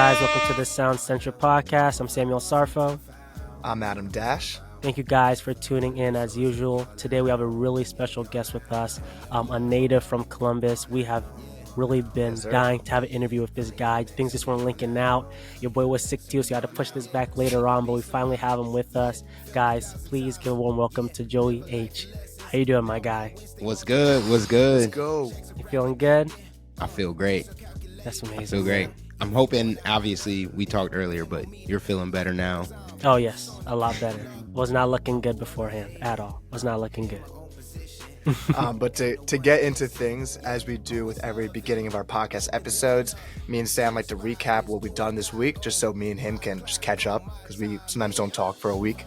guys? Welcome to the Sound Central podcast. I'm Samuel Sarfo. I'm Adam Dash. Thank you guys for tuning in as usual. Today we have a really special guest with us, a native from Columbus. We have really been dying to have an interview with this guy. Things just weren't linking out. Your boy was sick too, so you had to push this back later on, but we finally have him with us. Guys, please give a warm welcome to Joey Aich. How you doing, my guy? What's good? What's good? Let's go. You feeling good? I feel great. That's amazing. I feel great. Man. I'm hoping, obviously, we talked earlier, but you're feeling better now. Oh, yes. A lot better. Was not looking good beforehand at all. Was not looking good. But to get into things, as we do with every beginning of our podcast episodes, me and Sam like to recap what we've done this week, just so me and him can just catch up, because we sometimes don't talk for a week,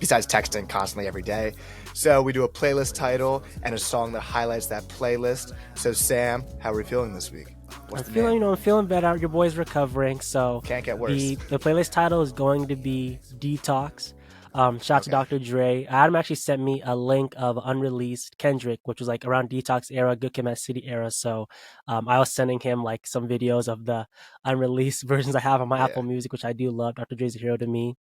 besides texting constantly every day. So we do a playlist title and a song that highlights that playlist. So Sam, how are we feeling this week? I'm feeling better. Your boy's recovering, so can't get worse. The playlist title is going to be Detox. Shout out to Dr. Dre. Adam actually sent me a link of unreleased Kendrick, which was like around Detox era, Good Kid, Mad City era. So I was sending him like some videos of the unreleased versions I have on my Apple Music, which I do love. Dr. Dre's a hero to me.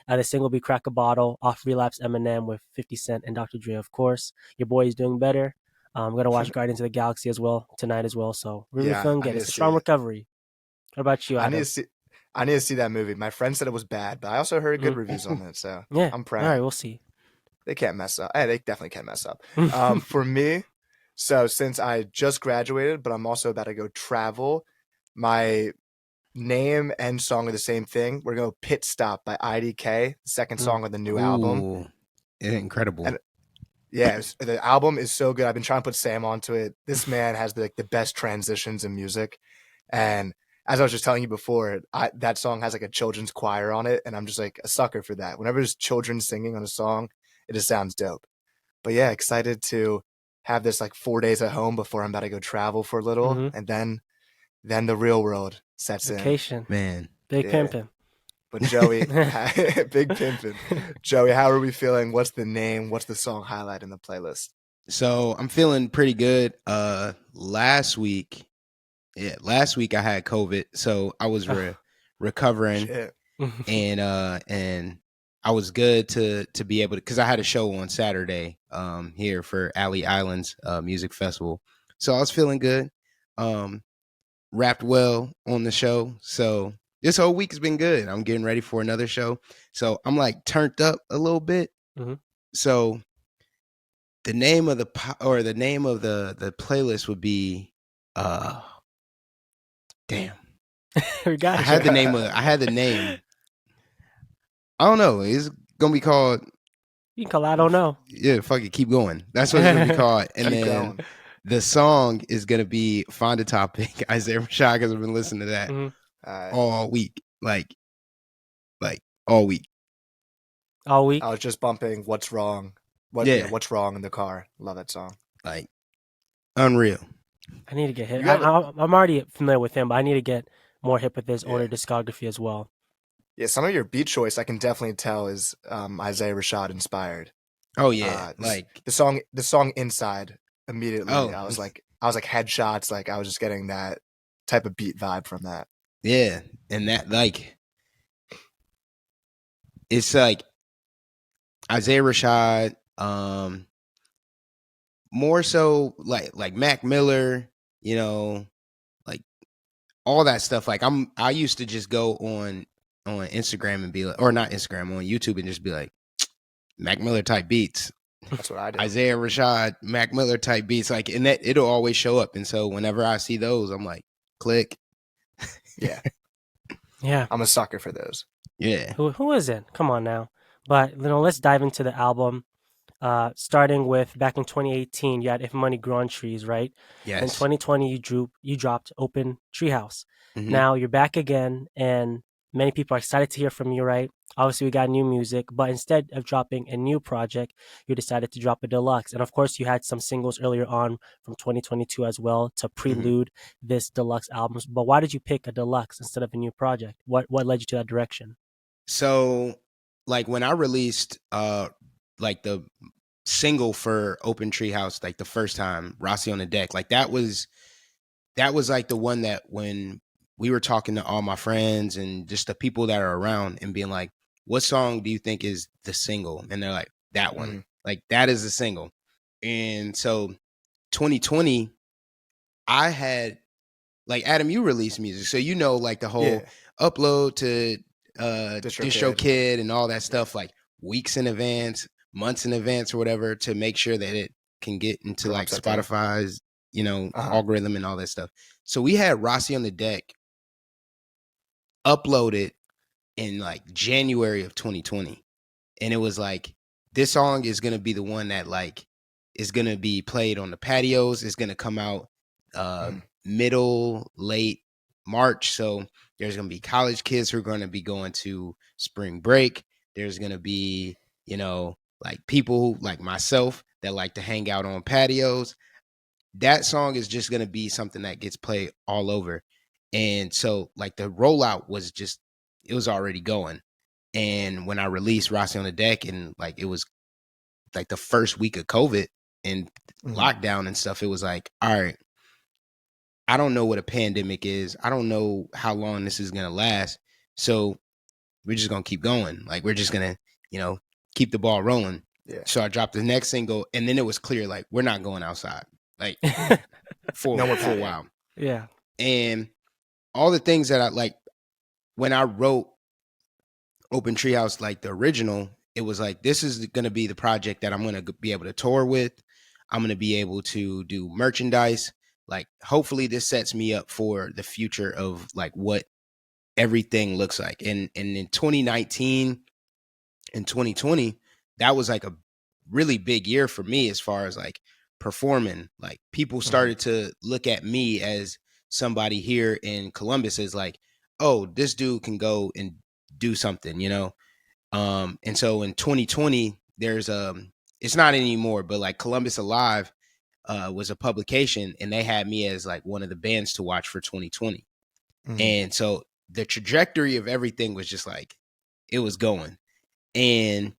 The single will be Crack a Bottle off Relapse Eminem with 50 Cent and Dr. Dre, of course. Your boy is doing better. I'm going to watch Guardians of the Galaxy as well tonight as well. So really feeling good. It's a strong recovery. What about you, Adam? I need to see that movie. My friend said it was bad, but I also heard good reviews on it. So yeah, I'm proud. All right, we'll see. They can't mess up. They definitely can't mess up. For me, so since I just graduated, but I'm also about to go travel, my name and song are the same thing. We're going to Pit Stop by IDK, the second song of the new album. Incredible. And, yeah, the album is so good. I've been trying to put Sam onto it. This man has the best transitions in music. And as I was just telling you before, that song has like a children's choir on it. And I'm just like a sucker for that. Whenever there's children singing on a song, it just sounds dope. But yeah, excited to have this like 4 days at home before I'm about to go travel for a little. And then the real world sets Vacation. in. Man. Big pimpin'. But Joey, big pimpin'. Joey, how are we feeling? What's the name? What's the song highlight in the playlist? So I'm feeling pretty good. Last week I had COVID, so I was recovering, and I was good to be able to, because I had a show on Saturday here for Alley Islands Music Festival, so I was feeling good. Rapped well on the show, so this whole week has been good. I'm getting ready for another show, so I'm like turned up a little bit. So the name of the playlist would be damn. I had the name. I don't know. It's gonna be called. You can call it, I don't know. Yeah, fuck it. Keep going. That's what it's gonna be called. And then the song is gonna be Find a Topic. Isaiah Rashad, because I've been listening to that all week. Like all week. All week. I was just bumping What's Wrong. What's Wrong in the car. Love that song. Like unreal. I need to get hip. I'm already familiar with him, but I need to get more hip with his older discography as well. Yeah, some of your beat choice I can definitely tell is Isaiah Rashad inspired. Oh yeah, like the song Inside immediately. Oh. I was like headshots. Like I was just getting that type of beat vibe from that. Yeah, and that like it's like Isaiah Rashad, more so like Mac Miller, you know, like all that stuff. Like I used to just go on Instagram and be like, or not Instagram, on YouTube and just be like, Mac Miller type beats. That's what I do. Isaiah Rashad, Mac Miller type beats, like, and that it'll always show up. And so whenever I see those, I'm like, click. Yeah. Yeah. I'm a sucker for those. Yeah. Who is it? Come on now. But let's dive into the album. Starting with back in 2018, you had If Money Grew on Trees, right? Yes. In 2020, you dropped Open Treehouse. Now you're back again, and many people are excited to hear from you, right? Obviously, we got new music, but instead of dropping a new project, you decided to drop a deluxe. And of course, you had some singles earlier on from 2022 as well to prelude this deluxe album. But why did you pick a deluxe instead of a new project? What led you to that direction? So, like when I released like the single for Open Treehouse, like the first time, Rossi on the Deck, like that was like the one that when we were talking to all my friends and just the people that are around and being like, what song do you think is the single? And they're like, that one. Like, that is the single. And so 2020, I had, like, Adam, you released music. So, you know, like the whole upload to DistroKid and all that stuff, like weeks in advance, months in advance or whatever, to make sure that it can get into like Spotify's, you know, algorithm and all that stuff. So we had Rossi on the Deck uploaded in like January of 2020. And it was like, this song is going to be the one that like is going to be played on the patios. It's going to come out late March. So there's going to be college kids who are going to be going to spring break. There's going to be, you know, like people like myself that like to hang out on patios. That song is just going to be something that gets played all over. And so like the rollout was just, it was already going. And when I released Rossi on the Deck, and like it was like the first week of COVID and lockdown and stuff, it was like, all right, I don't know what a pandemic is. I don't know how long this is going to last. So we're just going to keep going. Like, we're just going to, you know, keep the ball rolling. Yeah. So I dropped the next single, and then it was clear, like, we're not going outside, like, for a while. Yeah. And all the things that I, like, when I wrote Open Treehouse, like the original, it was like, this is going to be the project that I'm going to be able to tour with. I'm going to be able to do merchandise. Like, hopefully this sets me up for the future of like what everything looks like. And in 2019 and 2020, that was like a really big year for me as far as like performing. Like, people started to look at me as somebody here in Columbus as like, oh, this dude can go and do something, you know? And so in 2020, there's it's not anymore, but like Columbus Alive was a publication, and they had me as like one of the bands to watch for 2020. And so the trajectory of everything was just like, it was going. And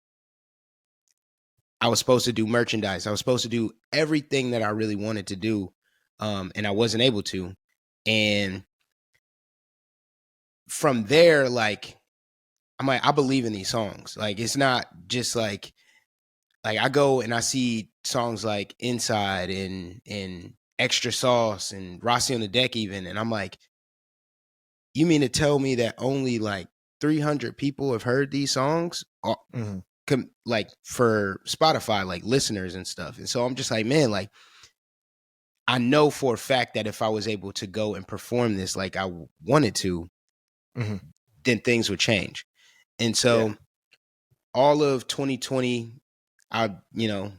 I was supposed to do merchandise. I was supposed to do everything that I really wanted to do. And I wasn't able to. And from there, like, I'm like, I believe in these songs. Like, it's not just like I go and I see songs like Inside and Extra Sauce and Rossi on the Deck even, and I'm like, you mean to tell me that only like 300 people have heard these songs? Like for Spotify, like listeners and stuff. And so I'm just like, man, like, I know for a fact that if I was able to go and perform this like I wanted to, then things would change. And so all of 2020, I, you know,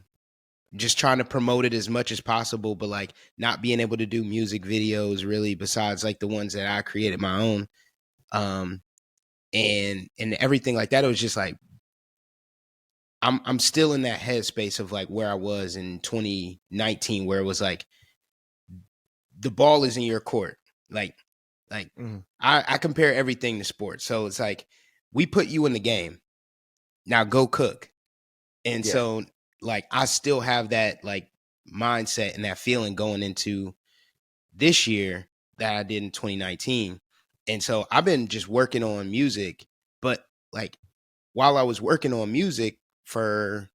just trying to promote it as much as possible, but like not being able to do music videos really, besides like the ones that I created my own. And everything like that. It was just like, I'm still in that headspace of like where I was in 2019, where it was like, the ball is in your court. Like I compare everything to sports. So it's like, we put you in the game. Now go cook. And so like, I still have that like mindset and that feeling going into this year that I did in 2019. And so I've been just working on music, but like, while I was working on music for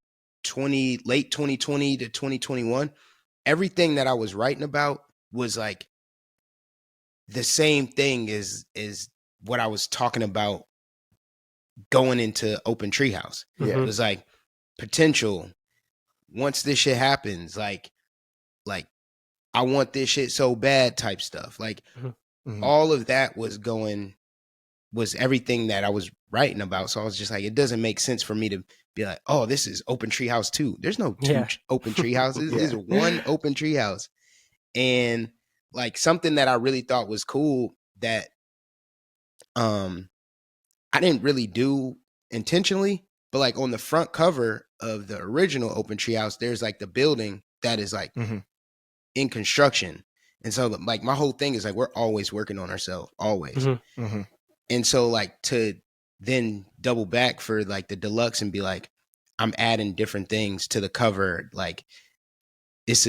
late 2020 to 2021, everything that I was writing about was like the same thing as what I was talking about going into Open Treehouse. It was like potential. Once this shit happens, like I want this shit so bad type stuff. Like all of that was everything that I was writing about. So I was just like, it doesn't make sense for me to be like, oh, this is Open Treehouse 2. There's no two Open Treehouses. There's one Open Treehouse. And like something that I really thought was cool that I didn't really do intentionally, but like on the front cover of the original Open Treehouse, there's like the building that is like in construction. And so like my whole thing is like, we're always working on ourselves, always. And so like to then double back for like the deluxe and be like, I'm adding different things to the cover. Like it's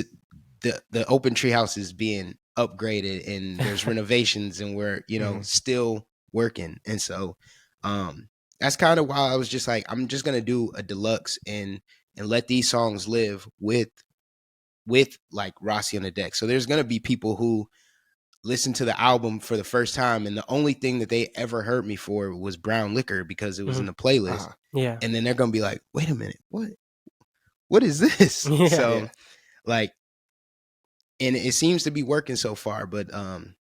the Open Treehouse is being upgraded and there's renovations and we're, still working. And so that's kind of why I was just like, I'm just gonna do a deluxe and let these songs live with like Rossi on the deck. So there's gonna be people who listen to the album for the first time and the only thing that they ever heard me for was Brown Liquor because it was in the playlist. Yeah. And then they're gonna be like, wait a minute, what is this? Yeah. So like, and it seems to be working so far, but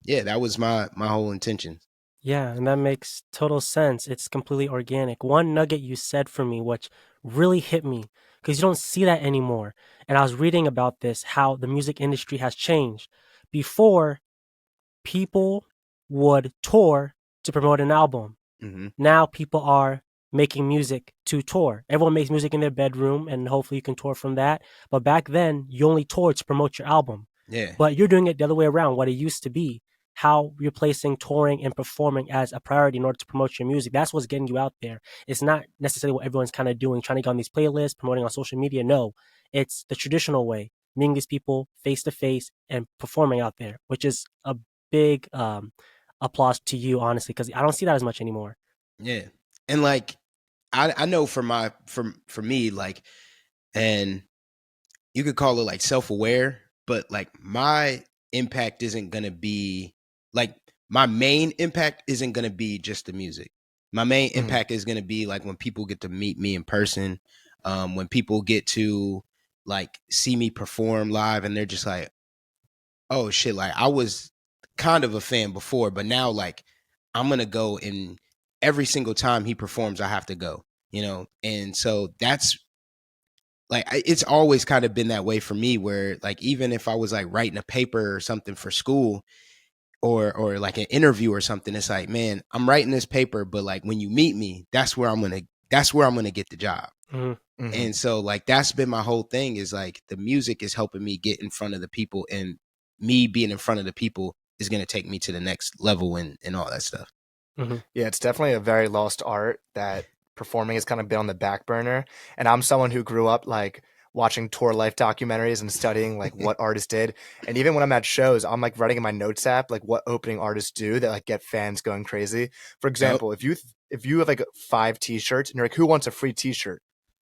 yeah, that was my whole intention. Yeah, and that makes total sense. It's completely organic. One nugget you said for me, which really hit me, because you don't see that anymore. And I was reading about this, how the music industry has changed. Before, people would tour to promote an album. Mm-hmm. Now people are making music to tour. Everyone makes music in their bedroom, and hopefully you can tour from that. But back then, you only toured to promote your album. Yeah. But you're doing it the other way around, what it used to be. How you're placing touring and performing as a priority in order to promote your music. That's what's getting you out there. It's not necessarily what everyone's kind of doing, trying to get on these playlists, promoting on social media. No, it's the traditional way, meeting these people face to face and performing out there, which is a big applause to you, honestly, because I don't see that as much anymore. Yeah. And like, I know for me, like, and you could call it like self-aware, but like my impact isn't going to be like, my main impact isn't going to be just the music. My main impact is going to be like when people get to meet me in person, when people get to like see me perform live and they're just like, oh shit, like I was kind of a fan before, but now like I'm going to go, and every single time he performs, I have to go, And so that's like, it's always kind of been that way for me, where like, even if I was like writing a paper or something for school or like an interview or something, it's like, man, I'm writing this paper, but like when you meet me, that's where I'm going to get the job. Mm-hmm. And so like, that's been my whole thing, is like the music is helping me get in front of the people, and me being in front of the people is going to take me to the next level and all that stuff. Mm-hmm. Yeah, it's definitely a very lost art that performing has kind of been on the back burner. And I'm someone who grew up like watching tour life documentaries and studying like what artists did. And even when I'm at shows, I'm like writing in my notes app like what opening artists do that like get fans going crazy. For example, if you have like 5 t-shirts and you're like, who wants a free t-shirt?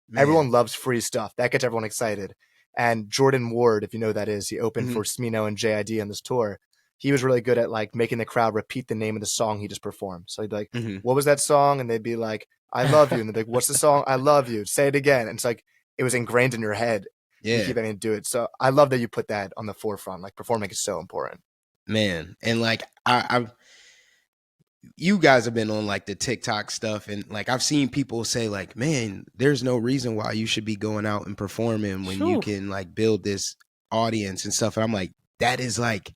Man. Everyone loves free stuff. That gets everyone excited. And Jordan Ward, if you know who that is, he opened for Smino and JID on this tour. He was really good at like making the crowd repeat the name of the song he just performed. So he'd be like, what was that song? And they'd be like, I love you. And they'd be like, what's the song? I love you. Say it again. And it's like, it was ingrained in your head. Yeah. You keep having to do it. So I love that you put that on the forefront. Like performing is so important. Man. And like, you guys have been on like the TikTok stuff, and like I've seen people say like, man, there's no reason why you should be going out and performing when you can like build this audience and stuff. And I'm like, that is like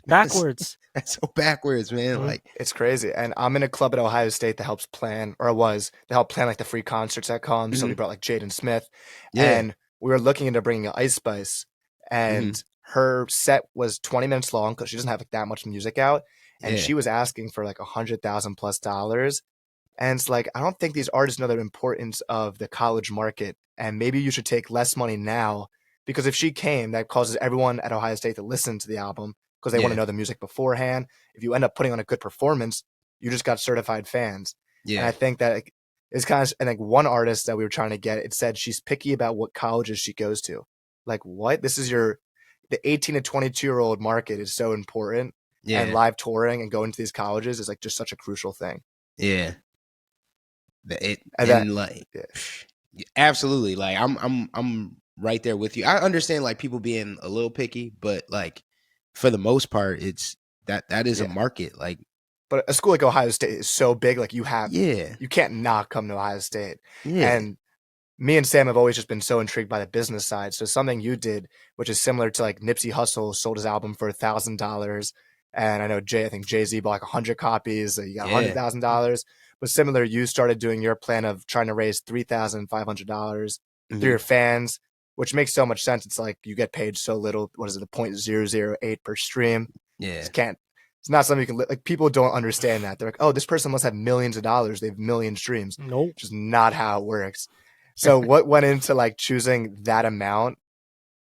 backwards. That's so backwards, man. Like, it's crazy. And I'm in a club at Ohio State that helps plan, or they help plan like the free concerts that come. So we brought like Jaden Smith, and we were looking into bringing Ice Spice, and her set was 20 minutes long because she doesn't have like that much music out. And she was asking for like $100,000+. And it's like, I don't think these artists know the importance of the college market. And maybe you should take less money now, because if she came, that causes everyone at Ohio State to listen to the album because they want to know the music beforehand. If you end up putting on a good performance, you just got certified fans. Yeah. And I think that it's kind of, and like one artist that we were trying to get, it said she's picky about what colleges she goes to. Like, what? This is the 18 to 22-year-old market is so important. Yeah. And live touring and going to these colleges is like just such a crucial thing. Yeah. Absolutely. Like I'm right there with you. I understand like people being a little picky, but like for the most part, it's that is a market. Like, but a school like Ohio State is so big, like you can't not come to Ohio State. Yeah. And me and Sam have always just been so intrigued by the business side. So something you did, which is similar to like Nipsey Hussle sold his album for $1,000. And I know I think Jay-Z bought like 100 copies. So you got $100,000. But similar, you started doing your plan of trying to raise $3,500 through your fans, which makes so much sense. It's like you get paid so little. What is it, the 0.008 per stream? Yeah. It's not something you can, like, people don't understand that. They're like, oh, this person must have millions of dollars. They have million streams. Nope. Which is not how it works. So what went into like choosing that amount?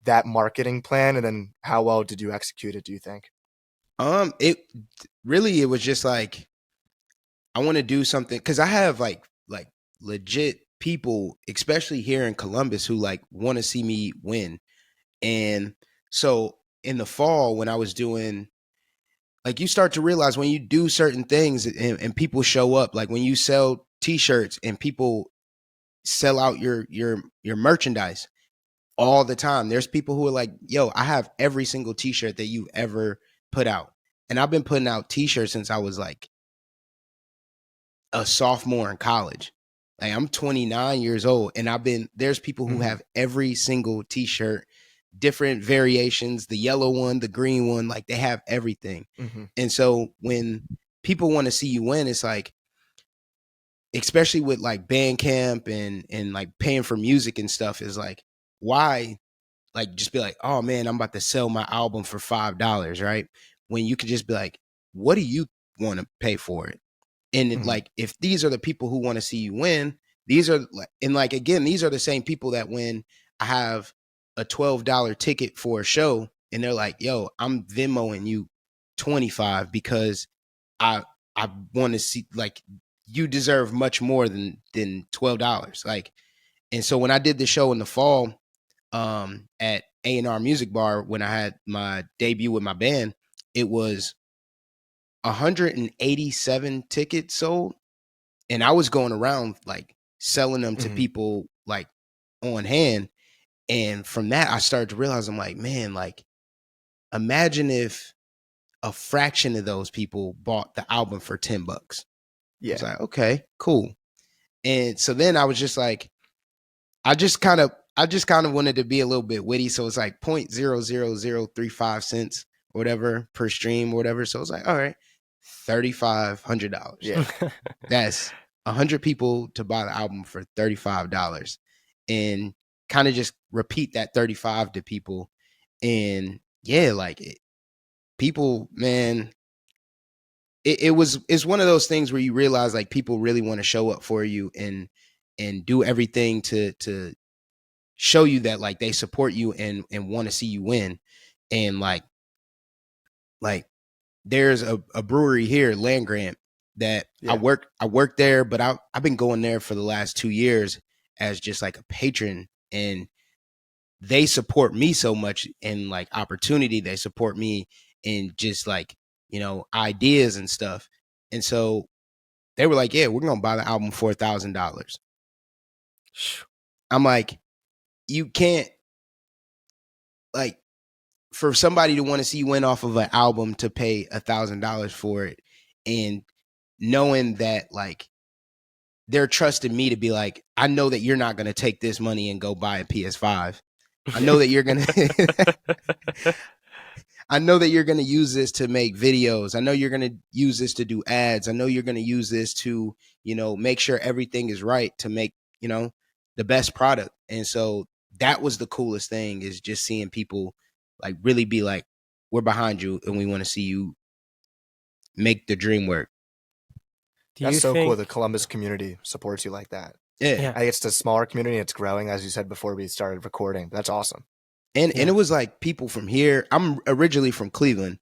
that marketing plan, and then how well did you execute it, do you think? It really, it was just like, I want to do something because I have like legit people, especially here in Columbus, who like want to see me win. And so in the fall, when I was doing, like, you start to realize when you do certain things and people show up, like when you sell t-shirts and people sell out your merchandise all the time. There's people who are like, yo, I have every single t-shirt that you've ever put out. And I've been putting out t-shirts since I was like a sophomore in college. Like, I'm 29 years old, and there's people who have every single t-shirt, different variations, the yellow one, the green one, like they have everything. And so when people want to see you win, it's like, especially with like Bandcamp and like paying for music and stuff, is like, why like just be like, oh man, I'm about to sell my album for $5, right? When you could just be like, what do you want to pay for it? And like, if these are the people who want to see you win, these are like, and like, again, these are the same people that when I have a $12 ticket for a show and they're like, yo, I'm Venmoing you 25 because I want to see, like, you deserve much more than $12. Like, and so when I did the show in the fall, at A&R Music Bar, when I had my debut with my band, it was 187 tickets sold, and I was going around like selling them to people like on hand. And from that, I started to realize, I'm like, man, like, imagine if a fraction of those people bought the album for $10. Yeah. It's like, okay, cool. And so then I was just like, I just kind of wanted to be a little bit witty. So it's like 0.00035 cents or whatever per stream or whatever. So it's like, all right, $3,500. Yeah. That's 100 people to buy the album for $35, and kind of just repeat that 35 to people. And yeah, like people, man, it's one of those things where you realize like people really want to show up for you and do everything to show you that like they support you and want to see you win. And like there's a brewery here, Land Grant, that I work there, but I've been going there for the last 2 years as just like a patron, and they support me so much in like opportunity. They support me in just like, you know, ideas and stuff. And so they were like, yeah, we're going to buy the album for $1,000. I'm like, you can't, like, for somebody to want to see you win off of an album to pay $1,000 for it, and knowing that like they're trusting me to be like, I know that you're not going to take this money and go buy a PS5. I know that you're going to, I know that you're going to use this to make videos. I know you're going to use this to do ads. I know you're going to use this to, you know, make sure everything is right to make, you know, the best product. And so that was the coolest thing, is just seeing people like really be like, we're behind you and we want to see you make the dream work. That's so cool. The Columbus community supports you like that. Yeah. I think it's a smaller community. It's growing, as you said before we started recording. That's awesome. And it was like people from here. I'm originally from Cleveland.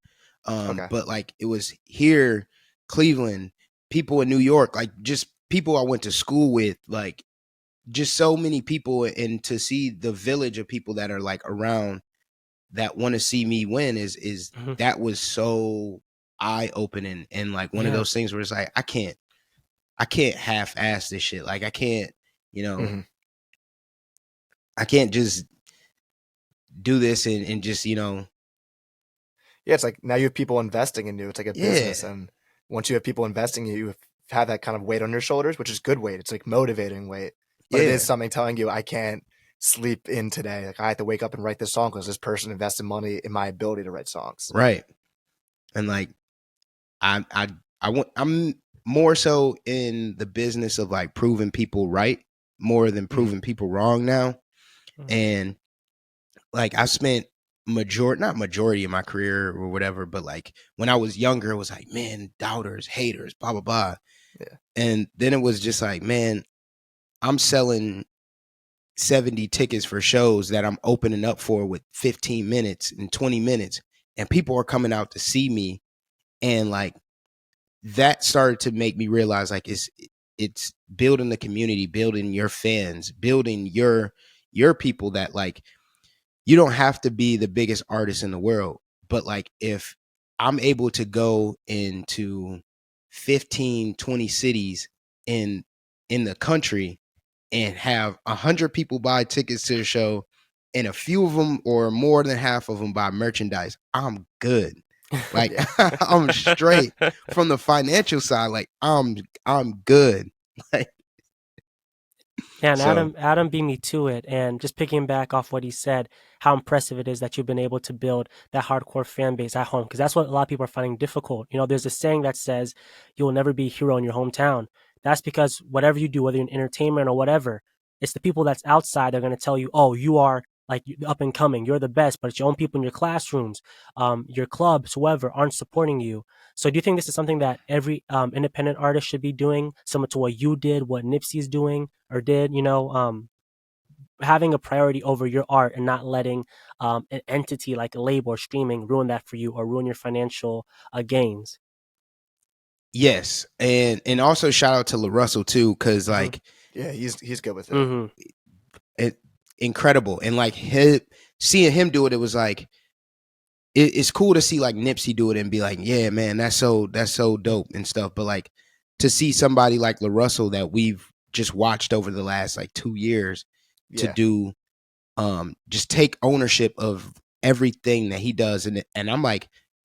But like it was here, Cleveland, people in New York, like just people I went to school with, like just so many people. And to see the village of people that are like around that want to see me win is that was so eye-opening. And like one of those things where it's like, I can't half-ass this shit. Like I can't, you know, I can't just do this and just, you know. Yeah, it's like now you have people investing in you. It's like a business. And once you have people investing in you, you have that kind of weight on your shoulders, which is good weight. It's like motivating weight. But it is something telling you, I can't sleep in today. Like I have to wake up and write this song because this person invested money in my ability to write songs. Right. And like I'm more so in the business of like proving people right more than proving people wrong now. And like I spent not majority of my career or whatever, but like when I was younger, it was like, man, doubters, haters, blah, blah, blah. Yeah. And then it was just like, man, I'm selling 70 tickets for shows that I'm opening up for with 15 minutes and 20 minutes, and people are coming out to see me. And like that started to make me realize like it's building the community, building your fans, building your people, that like you don't have to be the biggest artist in the world, but like if I'm able to go into 15, 20 cities in the country and have 100 people buy tickets to the show, and a few of them or more than half of them buy merchandise, I'm good. Like I'm straight from the financial side. Like I'm good. Like, Yeah, and so Adam beat me to it. And just picking back off what he said, how impressive it is that you've been able to build that hardcore fan base at home. Because that's what a lot of people are finding difficult. You know, there's a saying that says you will never be a hero in your hometown. That's because whatever you do, whether you're in entertainment or whatever, it's the people that's outside that are going to tell you, oh, you are like up and coming, you're the best, but it's your own people in your classrooms, your clubs, whoever aren't supporting you. So do you think this is something that every independent artist should be doing, similar to what you did, what Nipsey's doing or did, having a priority over your art and not letting an entity like a label or streaming ruin that for you or ruin your financial gains? yes, and also shout out to LaRussell too, because Mm-hmm. like Yeah, he's good with it. Mm-hmm. it incredible, and like seeing him do it, it was like it's cool to see like Nipsey do it and be like, yeah, man, that's so dope and stuff. But like to see somebody like LaRussell that we've just watched over the last like 2 years to Yeah, do just take ownership of everything that he does, and I'm like,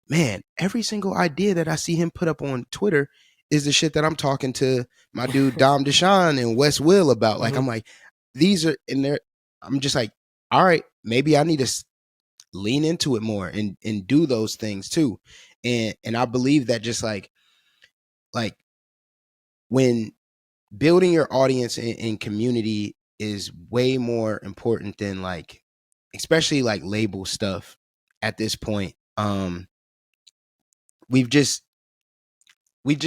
man, every single idea that I see him put up on Twitter is the shit that I'm talking to my dude Dom Deshawn and Wes Will about. Like Mm-hmm. I'm like, these are in there. I'm just like, all right, maybe I need to lean into it more and do those things too. And I believe that just like when building your audience and community is way more important than like, especially like label stuff at this point. We've just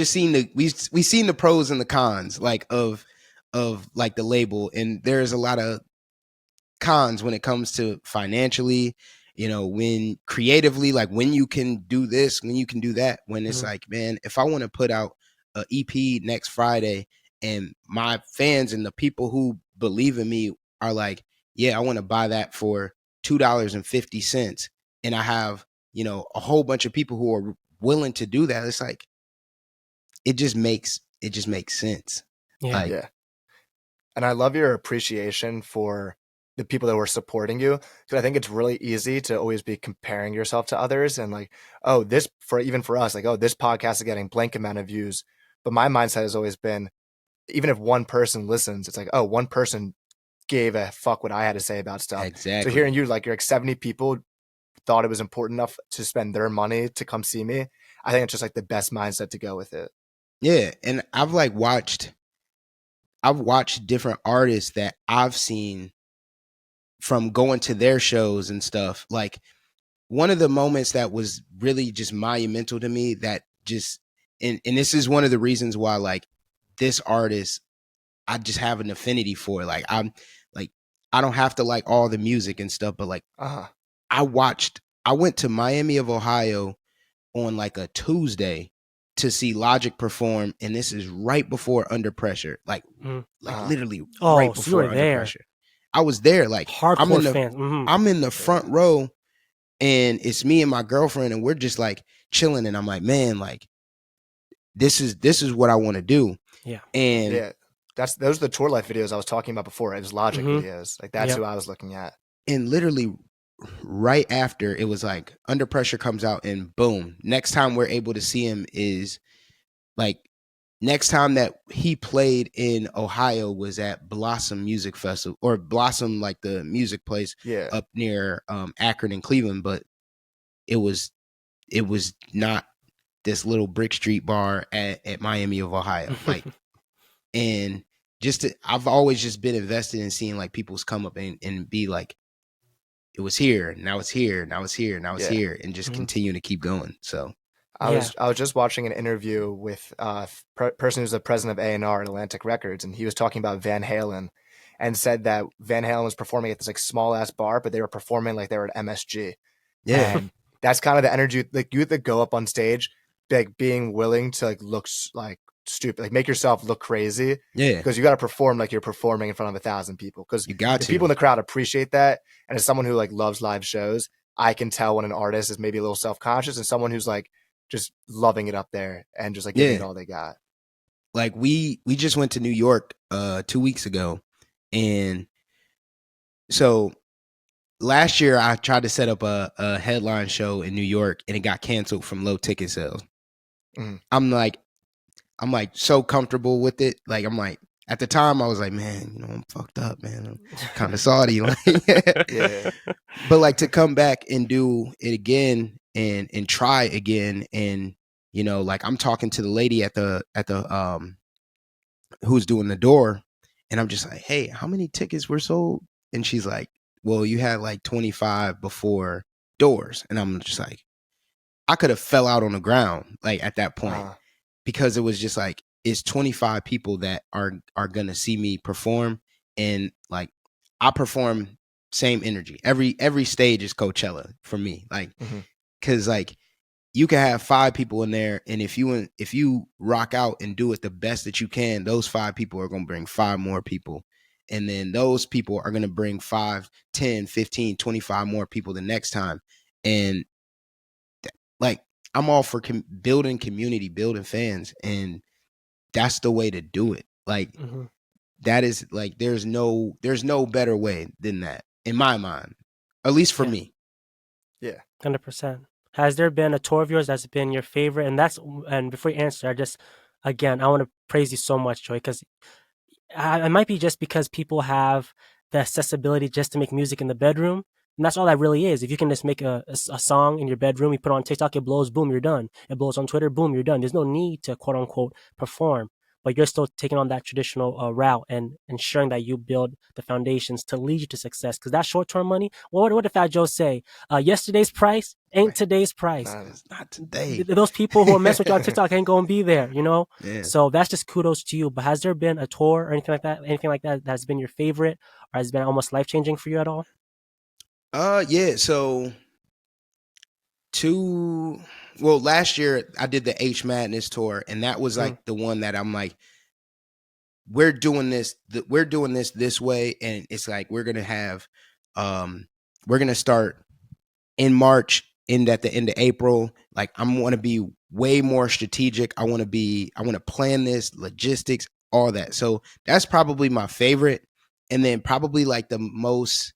seen we've seen the pros and the cons like of like the label, and there's a lot of cons when it comes to financially, when creatively, like when you can do this, when you can do that, when it's Mm-hmm. like, man, if I want to put out a EP next Friday and my fans and the people who believe in me are like, yeah, I want to buy that for $2.50, and I have, a whole bunch of people who are willing to do that, it's like it just makes sense. Yeah. Like, yeah. And I love your appreciation for the people that were supporting you, because I think it's really easy to always be comparing yourself to others and like, oh, this for even for us, like, oh, this podcast is getting blank amount of views. But my mindset has always been, even if one person listens, it's like, oh, one person gave a fuck what I had to say about stuff. So exactly. hearing you, like, you're like 70 people thought it was important enough to spend their money to come see me. I think it's just like the best mindset to go with it. Yeah, and I've watched different artists that I've seen from going to their shows and stuff. Like one of the moments that was really just monumental to me, that just and this is one of the reasons why like this artist I just have an affinity for. Like like I don't have to like all the music and stuff, but like Uh-huh. I went to Miami of Ohio on like a Tuesday to see Logic perform, and this is right before Under Pressure, Mm-hmm. like literally Oh, right so you were before Under there. Pressure. I was there, like Hardcore fans. Mm-hmm. I'm in the Yeah. front row, and it's me and my girlfriend, and we're just like chilling, and I'm like, man, like this is what I want to do, Yeah. and Yeah. Those are the tour life videos I was talking about before. It was Logic Mm-hmm. videos. Like that's Yep. who I was looking at. literally right after it was like Under Pressure comes out, and boom, next time we're able to see him is like next time that he played in Ohio was at Blossom Music Festival, or Blossom, like the music place Yeah. up near Akron and Cleveland, but it was not this little brick street bar at Miami of Ohio. Like, and I've always just been invested in seeing like people's come up and be like, it was here, now it's here, now it's here, now it's Yeah. here, and just Mm-hmm. continue to keep going. So Yeah. I was just watching an interview with person who's the president of A&R at Atlantic Records, and he was talking about Van Halen, and said that Van Halen was performing at this like small ass bar, but they were performing like they were at MSG. Yeah. And that's kind of the energy. Like you have to go up on stage, like being willing to like look like stupid, like make yourself look crazy. Yeah. Because you got to perform like you're performing in front of 1,000 people. Because You got the to. people in the crowd appreciate that. And as someone who like loves live shows, I can tell when an artist is maybe a little self-conscious and someone who's like just loving it up there and just like giving it all they got. Like we just went to New York 2 weeks ago, and so last year I tried to set up a headline show in New York, and it got canceled from low ticket sales. Mhm. I'm like so comfortable with it. Like I'm like, at the time I was like, man, you know, I'm fucked up, man. I'm kind of salty. Like, Yeah. But like to come back and do it again and try again, and you know, like I'm talking to the lady at the who's doing the door, and I'm just like, hey, how many tickets were sold? And she's like, well, you had like 25 before doors. And I'm just like, I could have fell out on the ground like at that point, because it was just like, it's 25 people that are gonna see me perform, and like I perform same energy. Every stage is Coachella for me, like because like you can have 5 people in there, and if you rock out and do it the best that you can, those 5 people are going to bring 5 more people, and then those people are going to bring 5, 10, 15, 25 more people the next time. And like I'm all for building community, building fans, and that's the way to do it. Like that is like there's no better way than that in my mind, at least for me. Yeah, 100%. Has there been a tour of yours that's been your favorite? And before you answer, I want to praise you so much, Joy, because it might be just because people have the accessibility just to make music in the bedroom. And that's all that really is. If you can just make a song in your bedroom, you put it on TikTok, it blows, boom, you're done. It blows on Twitter, boom, you're done. There's no need to quote unquote perform, but you're still taking on that traditional route and ensuring that you build the foundations to lead you to success. Because that short term money, what did Fat Joe say? Yesterday's price ain't today's price. It's not today. Those people who are messing with you on TikTok ain't gonna be there, you know? Yeah. So that's just kudos to you. But has there been a tour or anything like that that's been your favorite or has been almost life changing for you at all? Yeah. So last year I did the Aich Madness tour, and that was like the one that I'm like, we're doing this this way, and it's like we're gonna start in March, end at the end of April. Like I want to be way more strategic. I want to plan this, logistics, all that. So that's probably my favorite. And then probably like the most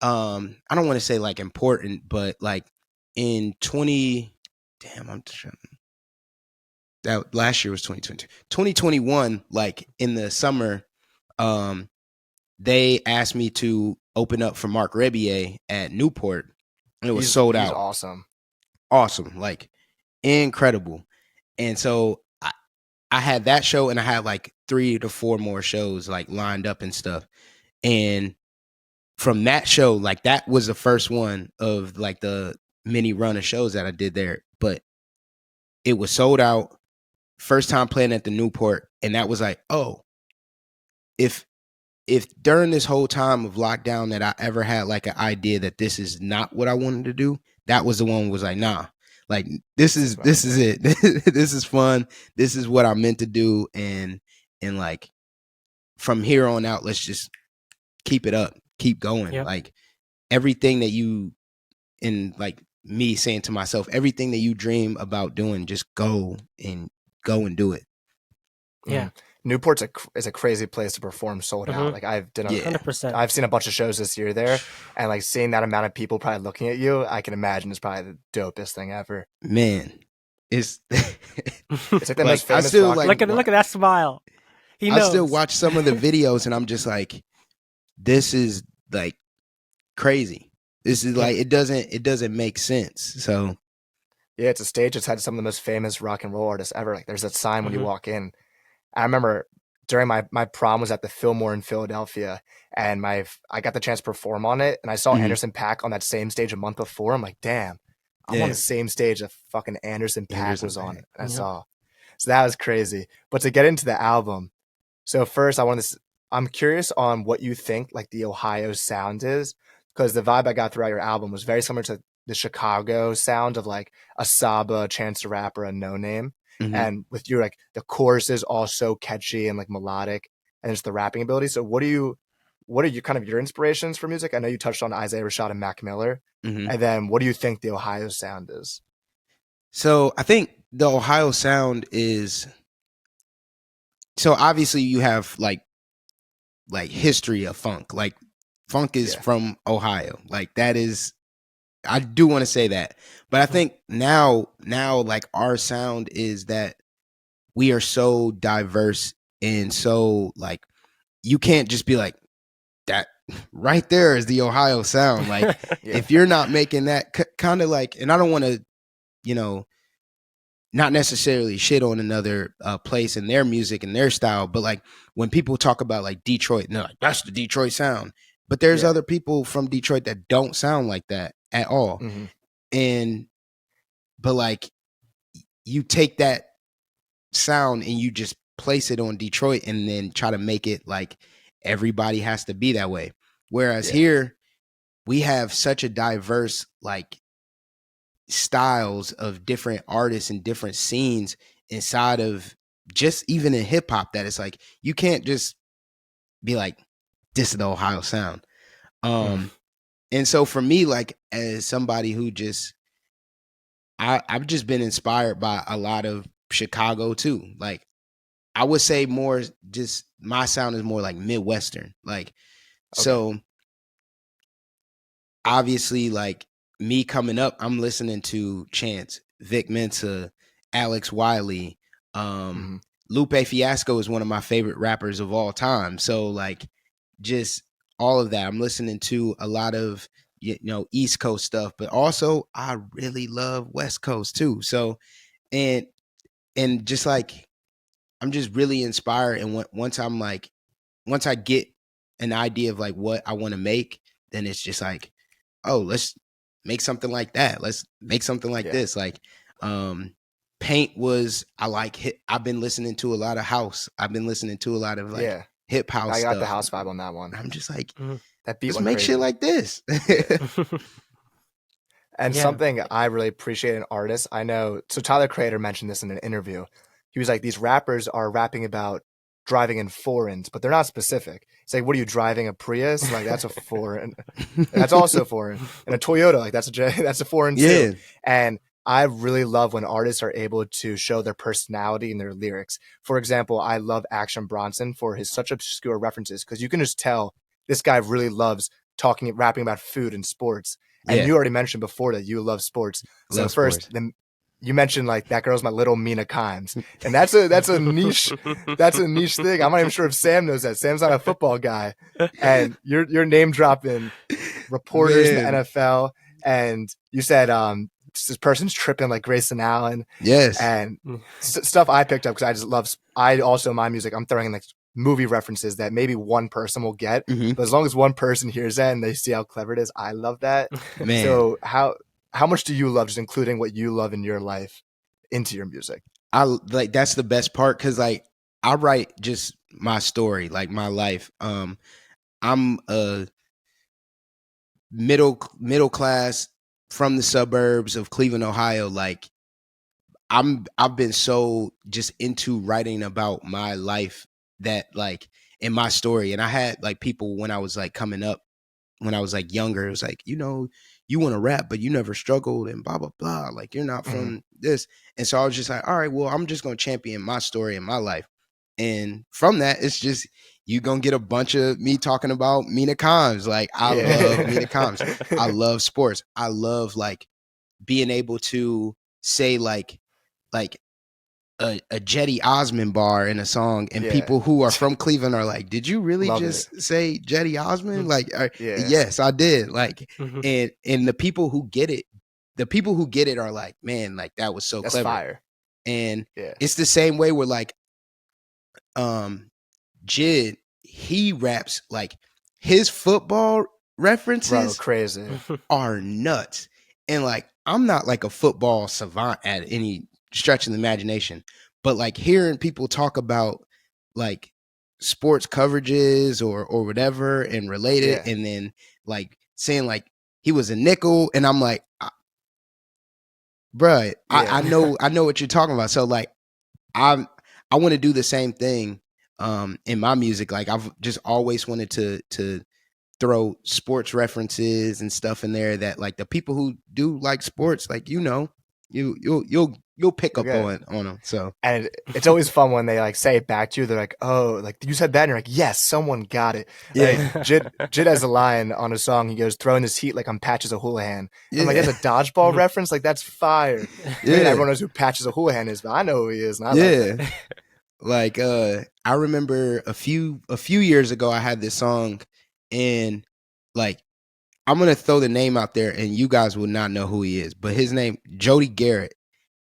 I don't want to say like important, but like in that last year was 2020. 2021, like in the summer, they asked me to open up for Mark Rebier at Newport, and it was sold out. Awesome, like incredible. And so I had that show, and I had like 3 to 4 more shows like lined up and stuff. And from that show, like that was the first one of like the mini run of shows that I did there, but it was sold out. First time playing at the Newport, and that was like, oh, if during this whole time of lockdown that I ever had like an idea that this is not what I wanted to do, that was the one was like, nah, like this is it. This is fun. This is what I'm meant to do. And like from here on out, let's just keep it up, keep going. Yep. Like everything that you, and like me saying to myself, everything that you dream about doing, just go and do it. Yeah. Newport's is a crazy place to perform sold out. Like I've 100%. I've seen a bunch of shows this year there, and like seeing that amount of people probably looking at you, I can imagine is probably the dopest thing ever. Man, it's like the most famous. I still look at that smile. He knows. I still watch some of the videos, and I'm just like, this is like crazy. This is like it doesn't make sense. So yeah, it's a stage that's had some of the most famous rock and roll artists ever. Like there's that sign when you walk in. I remember during my prom was at the Fillmore in Philadelphia, and I got the chance to perform on it, and I saw Anderson .Paak on that same stage a month before. I'm like, damn, I'm on the same stage that fucking Anderson .Paak was on. And I saw, so that was crazy. But to get into the album, so first I want to I'm curious on what you think like the Ohio sound is, because the vibe I got throughout your album was very similar to the Chicago sound of like a Saba, Chance the Rapper, a No Name. Mm-hmm. And with your like the choruses all so catchy and like melodic, and just the rapping ability. So what are your kind of your inspirations for music? I know you touched on Isaiah Rashad and Mac Miller. Mm-hmm. And then what do you think the Ohio sound is? So I think the Ohio sound is, so obviously you have like history of funk. Like funk is from Ohio. Like that is, I do want to say that. But I think now like our sound is that we are so diverse, and so like you can't just be like that right there is the Ohio sound. Like if you're not making that kind of like, and I don't want to, you know, not necessarily shit on another place and their music and their style, but like when people talk about like Detroit, and they're like, that's the Detroit sound. But there's other people from Detroit that don't sound like that at all. Mm-hmm. And but like you take that sound and you just place it on Detroit and then try to make it like everybody has to be that way. Whereas here we have such a diverse like styles of different artists and different scenes inside of just even in hip hop, that it's like you can't just be like, this is the Ohio sound. And so for me, like as somebody who just I've just been inspired by a lot of Chicago too. Like I would say more just my sound is more like Midwestern. Like so obviously like me coming up, I'm listening to Chance, Vic Mensa, Alex Wiley. Lupe Fiasco is one of my favorite rappers of all time. So like just all of that. I'm listening to a lot of, you know, East Coast stuff, but also I really love West Coast too. So and just like I'm just really inspired. And once I get an idea of like what I want to make, then it's just like, oh, let's make something like that. Let's make something like this. Like, Paint was, I've been listening to a lot of house. I've been listening to a lot of like hip house I got stuff. the house vibe on that one. I'm just like, that beat let's went make crazy. shit like this. And something I really appreciate in artists, I know, so Tyler Creator mentioned this in an interview. He was like, these rappers are rapping about driving in foreigns, but they're not specific. It's like, what are you driving, a Prius? Like that's a foreign. That's also foreign. And a Toyota, like that's a foreign too. And I really love when artists are able to show their personality in their lyrics. For example, I love Action Bronson for his such obscure references, because you can just tell this guy really loves rapping about food and sports. And you already mentioned before that you love sports. So then you mentioned like that girl's my little Mina Kimes, and that's a niche thing. I'm not even sure if Sam knows that. Sam's not a football guy, and you're name dropping reporters in the NFL, and you said this person's tripping like Grayson Allen, and stuff I picked up because I just love. My music, I'm throwing in like movie references that maybe one person will get, but as long as one person hears that and they see how clever it is, I love that. Man. So how much do you love just including what you love in your life into your music? I like, that's the best part, because like I write just my story, like my life. I'm a middle class from the suburbs of Cleveland, Ohio. Like I've been so just into writing about my life, that like in my story. And I had like people when I was like coming up, when I was like younger, it was like, you know, you want to rap, but you never struggled and blah, blah, blah. Like you're not from this. And so I was just like, all right, well, I'm just going to champion my story in my life. And from that, it's just, you're going to get a bunch of me talking about Mina Kimes. Like I love Mina Kimes. I love sports. I love like being able to say like a Jetty Osmond bar in a song, and people who are from Cleveland are like, did you really say Jetty Osmond? Like, yes, I did. Like, and the people who get it, are like, man, like that was so clever. Fire. And it's the same way with like, Jid, he raps like his football references crazy are nuts. And like, I'm not like a football savant at any stretch of the imagination, but like hearing people talk about like sports coverages or whatever and relate it, Yeah. and then like saying like he was a nickel, and I'm like, bruh, Yeah. I know what you're talking about. So like I want to do the same thing in my music. Like I've just always wanted to throw sports references and stuff in there that like the people who do like sports, like you'll pick You'll up get it. on them. So And it's always fun when they like say it back to you. They're like, "Oh, like you said that," and you're like, "Yes, someone got it." yeah, Like Jid has a line on a song. He goes, "Throwing this heat like I'm Patches O'Houlihan." I'm like, yeah, "That's a dodgeball reference. Like that's fire." I mean, yeah, everyone knows who Patches O'Houlihan is, but I know who he is, and I like that. yeah. Like I remember a few years ago I had this song, and like I'm gonna throw the name out there and you guys will not know who he is, but his name Jody Garrett.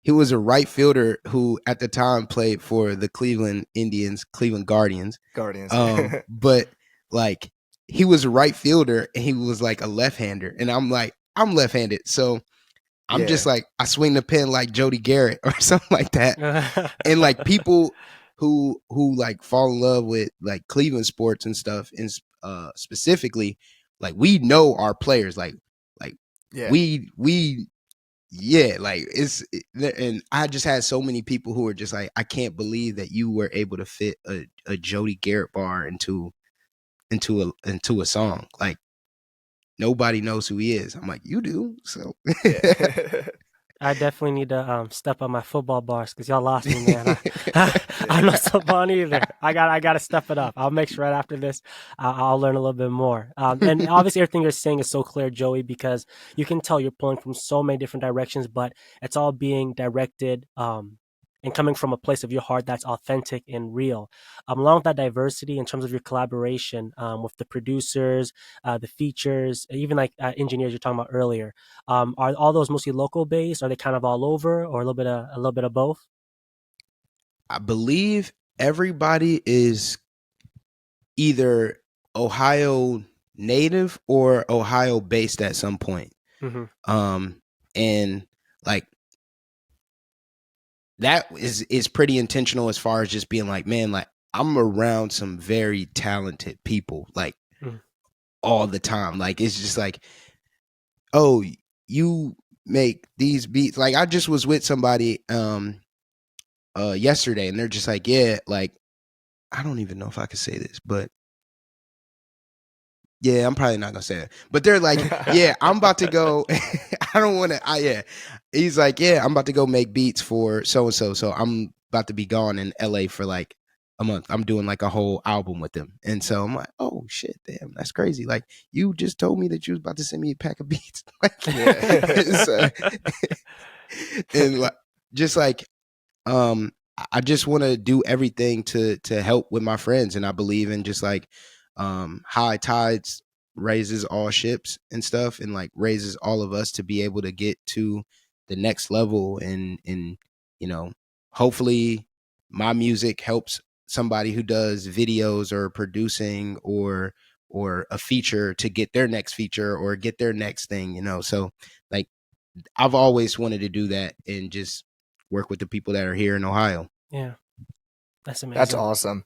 He was a right fielder who at the time played for the Cleveland Indians, Cleveland Guardians. Guardians. But like he was a right fielder and he was like a left-hander, and I'm like, I'm left-handed, so I'm just Yeah. like I swing the pen like Jody Garrett or something like that. And like people who like fall in love with like Cleveland sports and stuff, and specifically like we know our players, like Yeah. we yeah, like and I just had so many people who were just like, I can't believe that you were able to fit a Jody Garrett bar into a song. Like nobody knows who he is. I'm like, you do. So Yeah. I definitely need to step on my football bars because y'all lost me, man. I'm not so fun either. I got to step it up. I'll make sure right after this, I'll learn a little bit more. And obviously, everything you're saying is so clear, Joey, because you can tell you're pulling from so many different directions, but it's all being directed and coming from a place of your heart that's authentic and real. Along with that diversity in terms of your collaboration with the producers, the features, even like engineers you're talking about earlier. Are all those mostly local based? Are they kind of all over, or a little bit of both? I believe everybody is either Ohio native or Ohio based at some point. Hmm. And like that is pretty intentional as far as just being like, man, like I'm around some very talented people like Mm. all the time. Like it's just like, oh, you make these beats. Like I just was with somebody yesterday, and they're just like, yeah, like I don't even know if I could say this, but yeah, I'm probably not gonna say it. But they're like, yeah, I'm about to go. I don't want to. Yeah, he's like, yeah, I'm about to go make beats for so and so. So I'm about to be gone in LA for like a month. I'm doing like a whole album with them, and so I'm like, oh shit, damn, that's crazy. Like you just told me that you was about to send me a pack of beats, like, so, and like, just like I just want to do everything to help with my friends, and I believe in just like high tides raises all ships and stuff, and like raises all of us to be able to get to the next level, and you know, hopefully my music helps somebody who does videos or producing or a feature to get their next feature or get their next thing, you know. So like I've always wanted to do that and just work with the people that are here in Ohio. Yeah, that's That's amazing. awesome.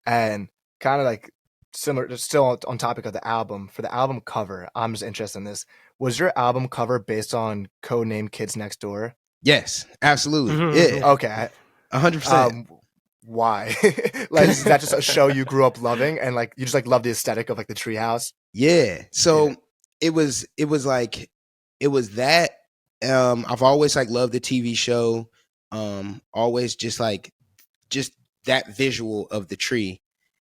And kind of like similar, just still on topic of the album, for the album cover, I'm just interested in this. Was your album cover based on Codename Kids Next Door? Yes, absolutely. Mhm. Yeah, Yeah. Okay. 100%. Um, why? Like, is that just a show you grew up loving, and like you just like love the aesthetic of like the treehouse? Yeah. Yeah. So it was like it was that I've always like loved the TV show. Always just that visual of the tree,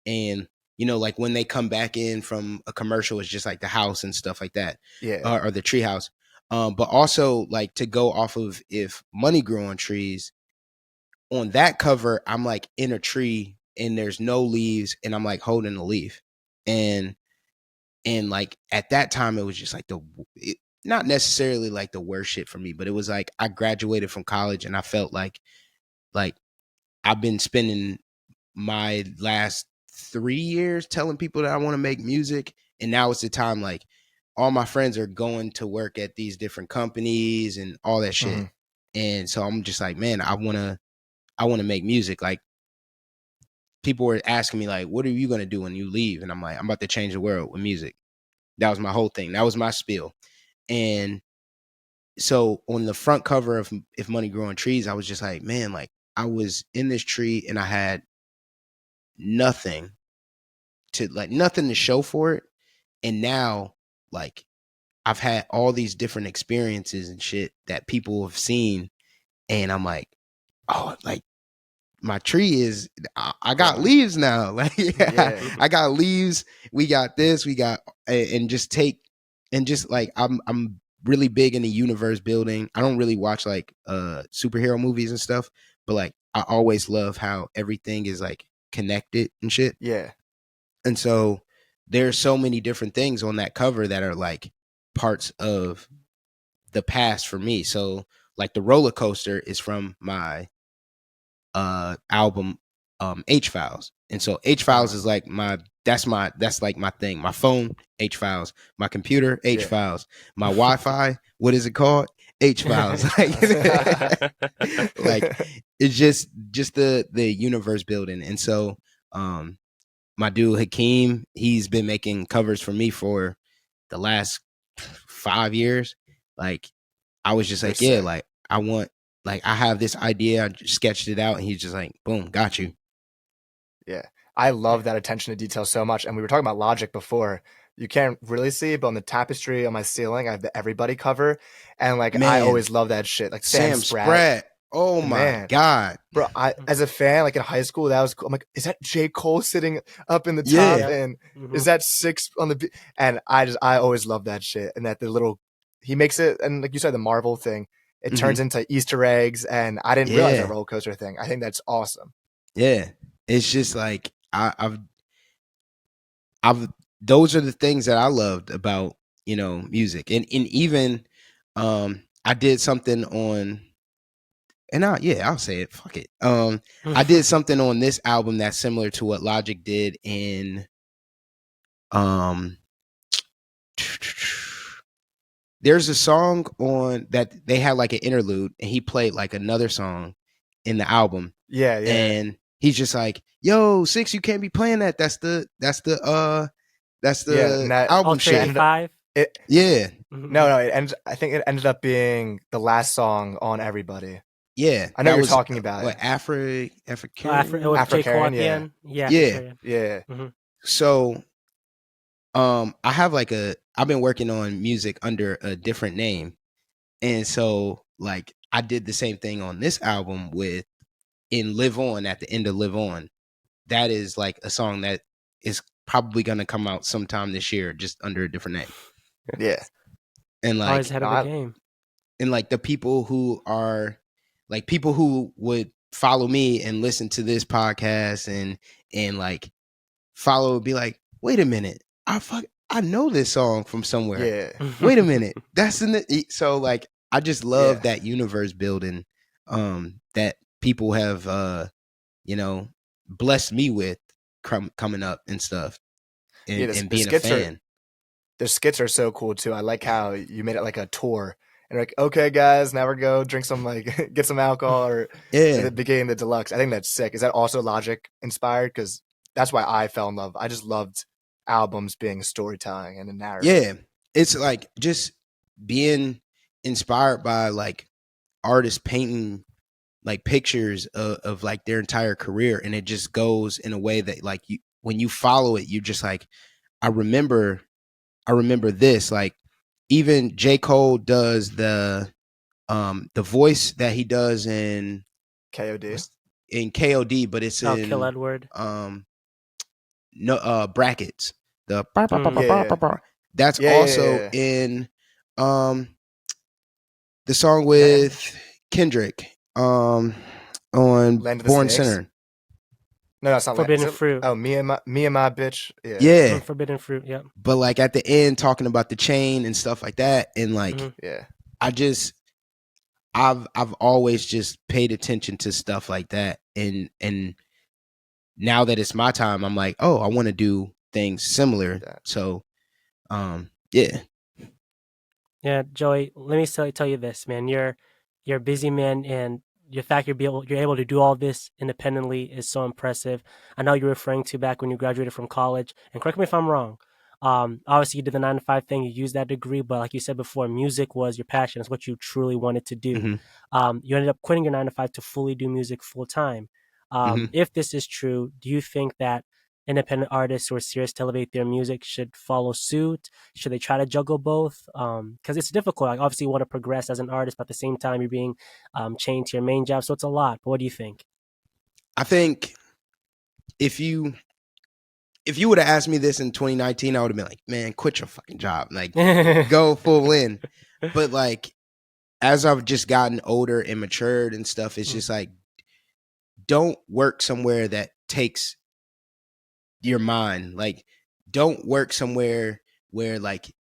and you know, like when they come back in from a commercial, it's just like the house and stuff like that, Yeah. or the tree house. But also like to go off of if money grew on trees, on that cover, I'm like in a tree and there's no leaves, and I'm like holding a leaf. And like at that time it was just like not necessarily like the worst shit for me, but it was like I graduated from college and I felt like I've been spending my last 3 years telling people that I want to make music, and now it's the time. Like all my friends are going to work at these different companies and all that shit, Hmm. and so I'm just like, man, I want to make music. Like people were asking me like, what are you gonna do when you leave? And I'm like, I'm about to change the world with music. That was my whole thing. That was my spiel. And so on the front cover of If Money Grew on Trees, I was just like, man, like I was in this tree and I had nothing nothing to show for it. And now like I've had all these different experiences and shit that people have seen. And I'm like, oh, like my tree is, I got leaves now. Like, Yeah. I got leaves. We got this, we got, and just like, I'm really big in the universe building. I don't really watch like superhero movies and stuff, but like, I always love how everything is like connected and shit. Yeah. And so there's so many different things on that cover that are like parts of the past for me. So like the roller coaster is from my album Aich Files. And so Aich Files is like that's like my thing. My phone, Aich Files. My computer, Aich Files. My Wi-Fi, what is it called? Aich Files. Like it's just the universe building. And so my dude Hakeem, he's been making covers for me for the last 5 years. Like I was just like, yeah, like I want, like I have this idea, I sketched it out, and he's just like, boom, got you. Yeah, I love that attention to detail so much. And we were talking about Logic before. You can't really see, but on the tapestry on my ceiling, I have the Everybody cover, and like Man, I always love that shit. Like Sam Spratt. Oh my God, bro! I as a fan, like in high school, that was cool. I'm like, is that J. Cole sitting up in the top, Yeah. and is that Six on the? And I always love that shit, and that the little he makes it, and like you said, the Marvel thing, it turns into Easter eggs, and I didn't realize that roller coaster thing. I think that's awesome. Yeah, it's just like I've those are the things that I loved about, you know, music, and even I did something on, and I'll say it, fuck it. I did something on this album that's similar to what Logic did in there's a song on that they had like an interlude, and he played like another song in the album. Yeah. And he's just like, yo, Six, you can't be playing that. That's the album shit. 85. Yeah. No, I think it ended up being the last song on Everybody. Yeah. I know you're talking about what, it. African. African, yeah. So I have like I've been working on music under a different name. And so like I did the same thing on this album with in Live On, at the end of Live On. That is like a song that is probably gonna come out sometime this year, just under a different name. Yeah. And like always ahead of the game. And like the people who are like people who would follow me and listen to this podcast and like follow would be like, wait a minute, I know this song from somewhere. Yeah. Wait a minute. That's in the so like I just love that universe building that people have you know, blessed me with coming up and stuff, and being a fan. The skits are so cool too. I like how you made it like a tour, and like, okay, guys, now we're go drink some, like, get some alcohol, or at the beginning of the Deluxe. I think that's sick. Is that also Logic inspired? Because that's why I fell in love. I just loved albums being storytelling and a narrative. Yeah, it's like just being inspired by like artists painting like pictures of like their entire career, and it just goes in a way that like you, when you follow it, you're just like, I remember this. Like even J. Cole does the voice that he does in KOD, but it's in Kill Edward. Brackets. The that's also in the song with Kendrick on Born Sinner. No, that's not Forbidden Fruit. Oh, me and my bitch. Yeah. Forbidden Fruit. Yeah. But like at the end, talking about the chain and stuff like that, and like, I've always just paid attention to stuff like that, and now that it's my time, I'm like, oh, I want to do things similar. So, yeah. Yeah, Joey, let me tell you this, man. You're a busy man, and the fact you're able to do all this independently is so impressive. I know you're referring to back when you graduated from college, and correct me if I'm wrong. Obviously, you did the 9 to 5 thing. You used that degree, but like you said before, music was your passion. It's what you truly wanted to do. Mm-hmm. You ended up quitting your 9 to 5 to fully do music full time. Mm-hmm. If this is true, do you think that independent artists who are serious to elevate their music should follow suit? Should they try to juggle both? Because it's difficult. Like, obviously, you want to progress as an artist, but at the same time, you're being chained to your main job. So it's a lot. But what do you think? I think if you would have asked me this in 2019, I would have been like, man, quit your fucking job. Like, go full in. But like, as I've just gotten older and matured and stuff, it's just like, don't work somewhere that takes your mind. Like, don't work somewhere where like,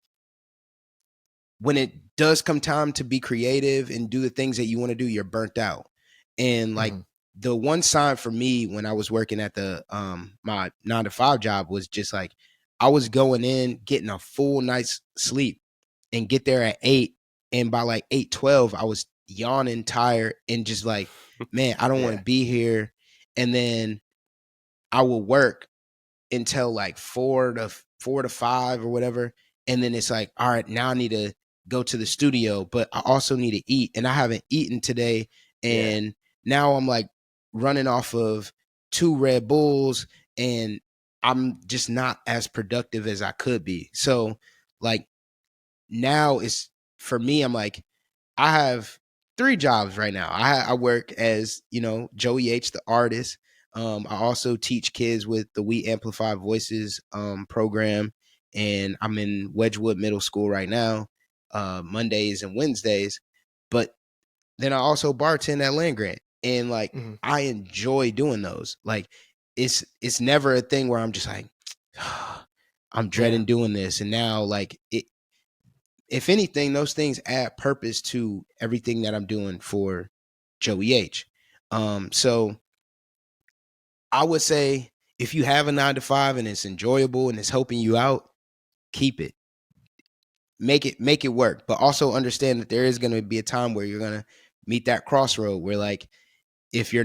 when it does come time to be creative and do the things that you want to do, you're burnt out. And like, the one sign for me when I was working at the my 9 to 5 job was just like, I was going in, getting a full night's sleep and get there at 8. And by like 8:12, I was yawning, tired, and just like, man, I don't want to be here. And then I will work until like 4 to 5 or whatever. And then it's like, all right, now I need to go to the studio, but I also need to eat. And I haven't eaten today. And now I'm like running off of 2 Red Bulls and I'm just not as productive as I could be. So like, now it's for me, I'm like, I have 3 jobs right now. I work as, Joey Aich, the artist. I also teach kids with the We Amplify Voices program, and I'm in Wedgwood Middle School right now, Mondays and Wednesdays. But then I also bartend at Land Grant, and like I enjoy doing those. Like it's never a thing where I'm just like, I'm dreading doing this, and now like it. If anything, those things add purpose to everything that I'm doing for Joey H. So I would say if you have a 9 to 5 and it's enjoyable and it's helping you out, keep it. Make it work. But also understand that there is going to be a time where you're going to meet that crossroad where like if you're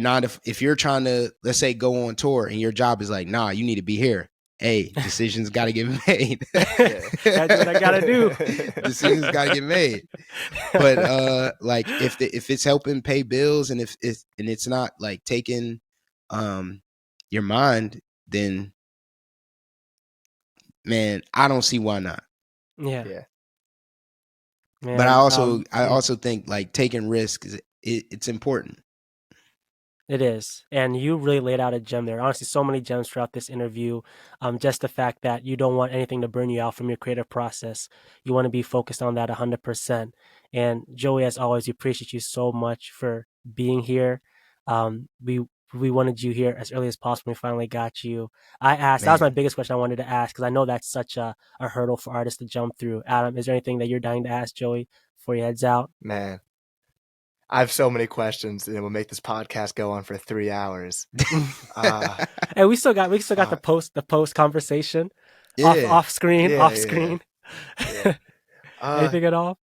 trying to, let's say, go on tour and your job is like, nah, you need to be here. Hey, decisions got to get made. That's what I gotta do. Decisions got to get made. But like if it's helping pay bills and if it's not like taking your mind, then man, I don't see why not. Yeah. Man, But I also think like taking risks it's important. It is. And you really laid out a gem there. Honestly, so many gems throughout this interview. Just the fact that you don't want anything to burn you out from your creative process. You want to be focused on that 100%. And Joey, as always, we appreciate you so much for being here. We wanted you here as early as possible. We finally got you. That was my biggest question I wanted to ask because I know that's such a hurdle for artists to jump through. Adam, is there anything that you're dying to ask Joey before he heads out? Man, I have so many questions, and we'll make this podcast go on for 3 hours. Hey, we still got the post conversation off screen. Yeah. Anything at all?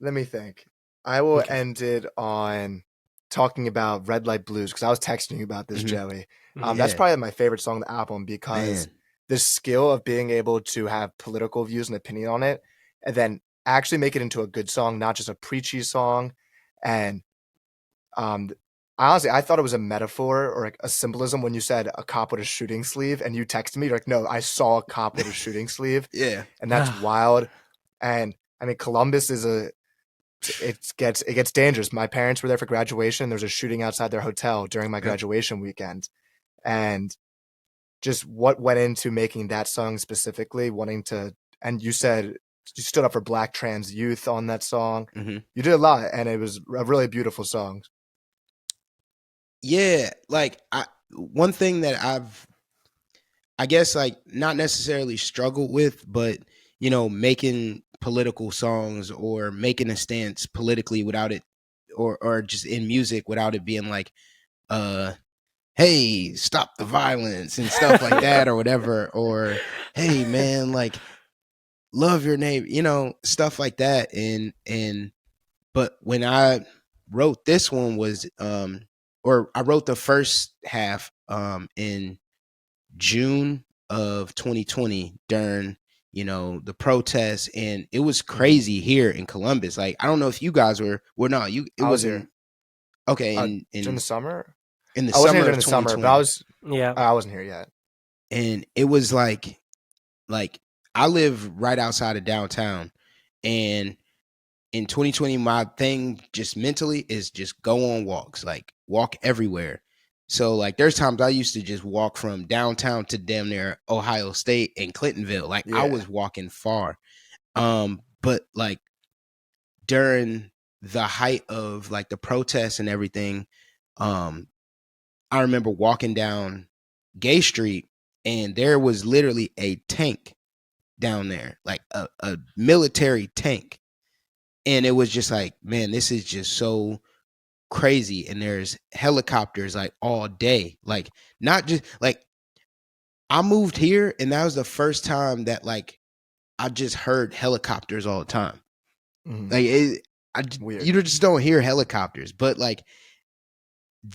Let me think. I will end it on talking about Red Light Blues because I was texting you about this, Joey. That's probably my favorite song on the album because the skill of being able to have political views and opinion on it, and then actually make it into a good song, not just a preachy song. And honestly, I thought it was a metaphor or like a symbolism when you said a cop with a shooting sleeve, and you texted me, you're like, no, I saw a cop with a shooting sleeve. Yeah. And that's wild. And I mean, Columbus is it gets dangerous. My parents were there for graduation. There was a shooting outside their hotel during my graduation weekend. And just what went into making that song specifically, and you said you stood up for Black trans youth on that song. You did a lot, and it was a really beautiful song. Yeah, like one thing that I guess like not necessarily struggled with, but making political songs or making a stance politically without it, or just in music without it being like, hey, stop the violence and stuff like that or whatever, or hey man, like love your neighbor, stuff like that. But when I wrote this one was or I wrote the first half in June of 2020 during, you know, the protests, and it was crazy here in Columbus. Like, I don't know if you guys were not you. It I was was here. okay During the summer. in the I wasn't here summer during of the summer, 2020, but I wasn't here yet. and it was like I live right outside of downtown, and in 2020, my thing just mentally is just go on walks, like walk everywhere. So like there's times I used to just walk from downtown to damn near Ohio State and Clintonville. Like I was walking far. But like during the height of like the protests and everything, I remember walking down Gay Street and there was literally a tank down there, like a military tank. And it was just like, man, this is just so crazy. And there's helicopters like all day. Like, not just like I moved here and that was the first time that like I just heard helicopters all the time. Like Weird. you just don't hear helicopters, but like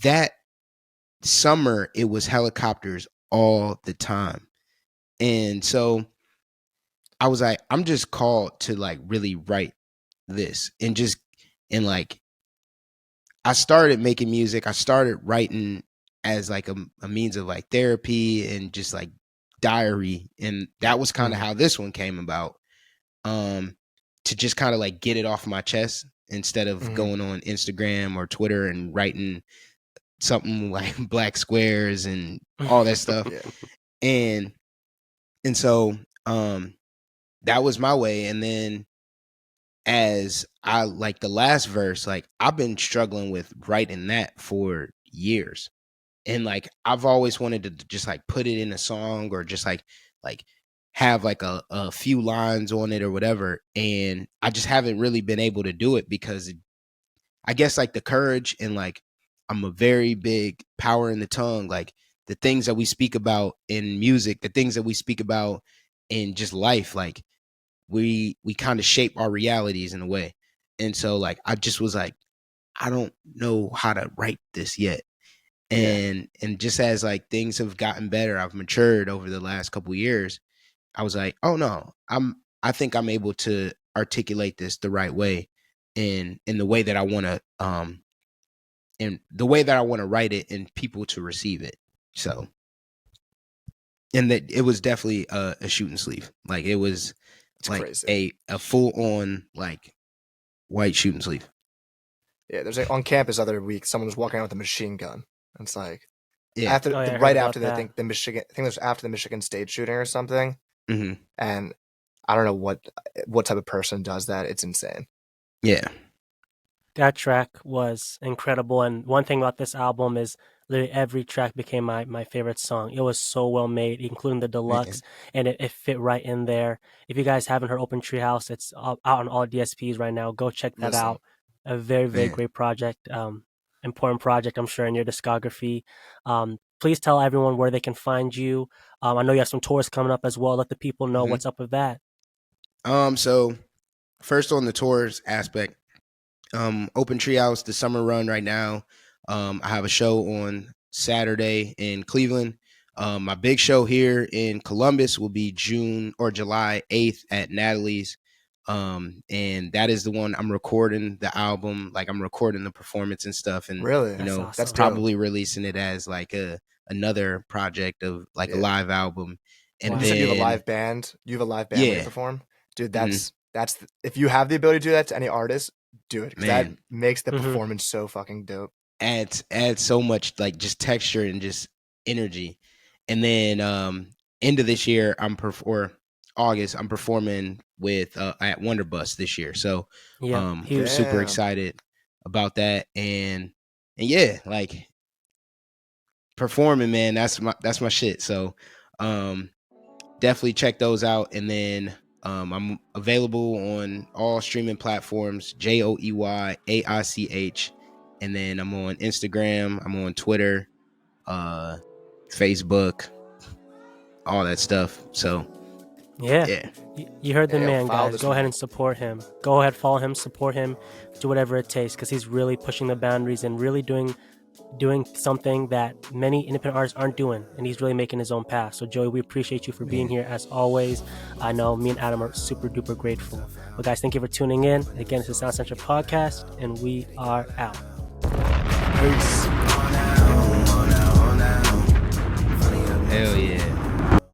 that summer it was helicopters all the time. And so I was like, I'm just called to like really write this and like I started making music. I started writing as like a means of like therapy and just like diary. And that was kind of how this one came about. To just kind of like get it off my chest instead of going on Instagram or Twitter and writing something like black squares and all that stuff. And so that was my way. And then as I like the last verse, like I've been struggling with writing that for years. And like I've always wanted to just like put it in a song or just like have like a few lines on it or whatever. And I just haven't really been able to do it because I guess like the courage and like I'm a very big power in the tongue. Like the things that we speak about in music, the things that we speak about in just life, like we kind of shape our realities in a way. And so like I just was like, I don't know how to write this yet. And just as like things have gotten better, I've matured over the last couple of years. I was like, oh no, I think I'm able to articulate this the right way in the way that I want to in the way that I want to write it and people to receive it. So and that it was definitely a shooting sleeve. Like it was it's like crazy. a full on like white shooting sleeve. Yeah, there's like on campus other week someone was walking out with a machine gun. It's like after I think it was after the Michigan State shooting or something. And I don't know what type of person does that. It's insane. Yeah. That track was incredible. And one thing about this album is literally every track became my favorite song. It was so well made, including the deluxe, and it fit right in there. If you guys haven't heard Open Treehouse, it's out on all DSPs right now. Go check that out. A very, very great project. Important project, I'm sure, in your discography. Please tell everyone where they can find you. I know you have some tours coming up as well. Let the people know what's up with that. So first on the tours aspect, Open Treehouse, the summer run right now. I have a show on Saturday in Cleveland. My big show here in Columbus will be June or July 8th at Natalie's. And that is the one I'm recording the album, like I'm recording the performance and stuff. And really, you know, awesome. that's probably rreleasing it as like another project of like a live album. And you said you have a live band. You have a live band when you perform, dude. That's if you have the ability to do that to any artist, do it, because that makes the performance so fucking dope. Adds so much like just texture and just energy. And then end of this year or August I'm performing with at Wonderbus this year. So I'm super excited about that. And yeah, like performing, man, that's my shit. So definitely check those out. And then I'm available on all streaming platforms, JoeyAich. And then I'm on Instagram, I'm on Twitter, Facebook, all that stuff. So Yeah. You heard the man, follow guys. this Go ahead man. and support him. Go ahead, follow him, support him, do whatever it takes, because he's really pushing the boundaries and really doing something that many independent artists aren't doing, and he's really making his own path. So Joey, we appreciate you for being here as always. I know me and Adam are super duper grateful. But guys, thank you for tuning in. Again, it's the Sound Central podcast, and we are out. Peace.